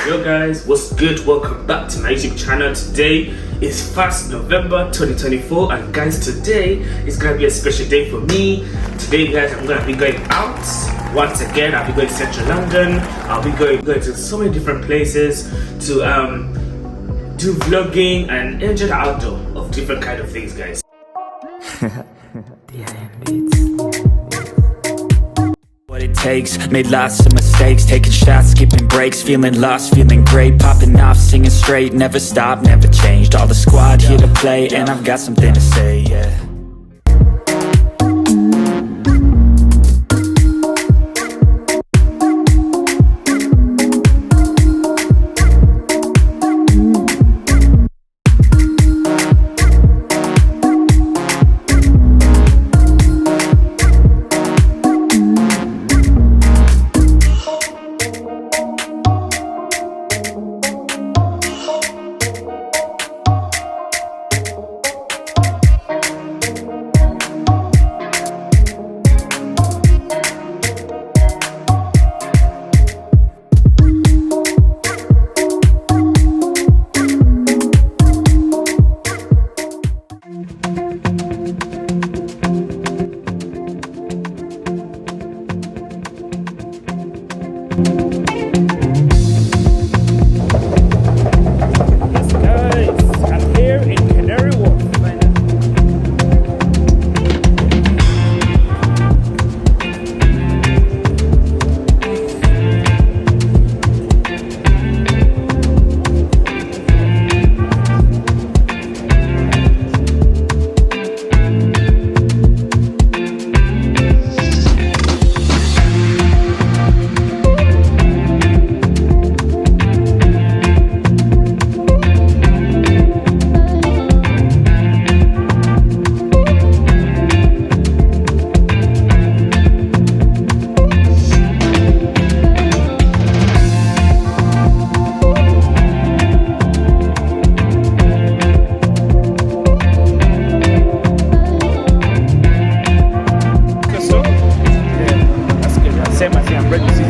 Yo guys, what's good? Welcome back to my YouTube channel. Today is 1st November 2024 and guys, today is gonna be a special day for me. Today guys, I'm gonna be going out once again. I'll be going to Central London. I'll be going to so many different places to do vlogging and enjoy the outdoor of different kind of things, guys. What it takes, made lots of mistakes, taking shots, skipping breaks, feeling lost, feeling great, popping off, singing straight, never stopped, never changed, all the squad here to play, and I've got something to say, yeah. Yes guys, I'm here in Canary Wharf. I'm ready to see.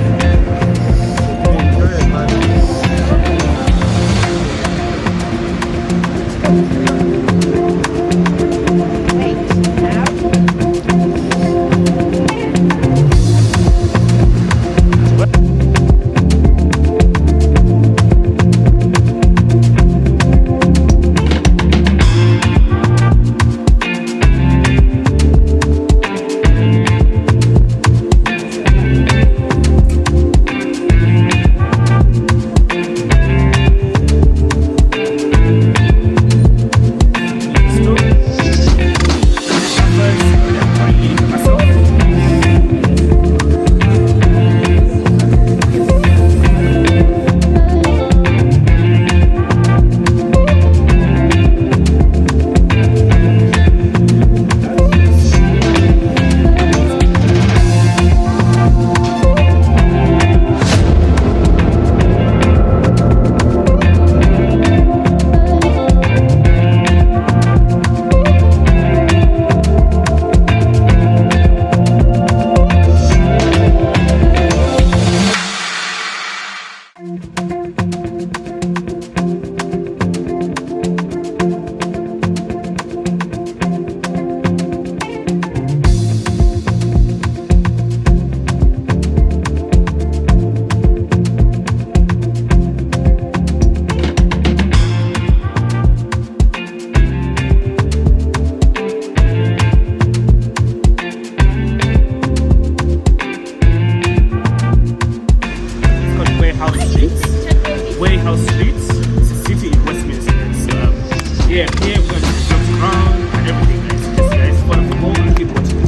Yeah, here we're going to jump around and everything, guys. Yes, guys, follow the ball and keep watching.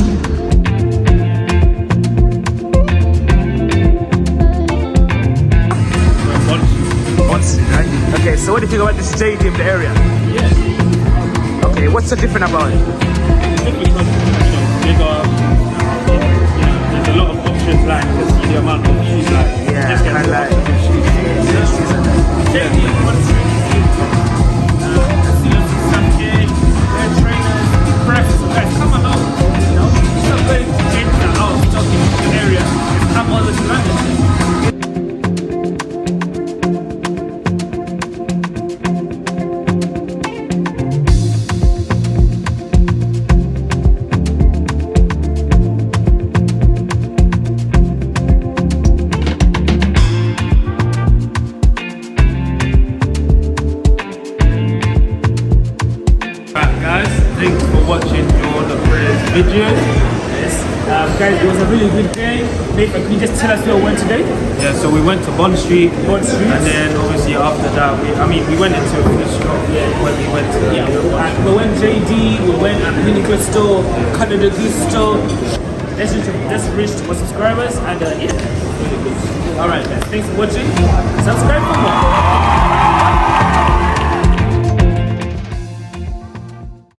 Right? Okay, so what do you think about the stadium, the area? Yeah. Okay, what's so different about it? Just because, bigger, there's a lot of options, like, just the amount of shoes, like, just get a lot of shoes. Come along, it's not going to get that out of the area, come all the time. video. Yes. Guys, it was a really good day. Nathan, can you just tell us where we went today? Yeah, so we went to Bond Street. Bond Street. And then obviously after that, we went into a food shop. Yeah. When we went to We went JD, we went at Pinnacle Store, Canada Goose Store. Let's reach to more subscribers and yeah. Alright guys, thanks for watching. Subscribe for more.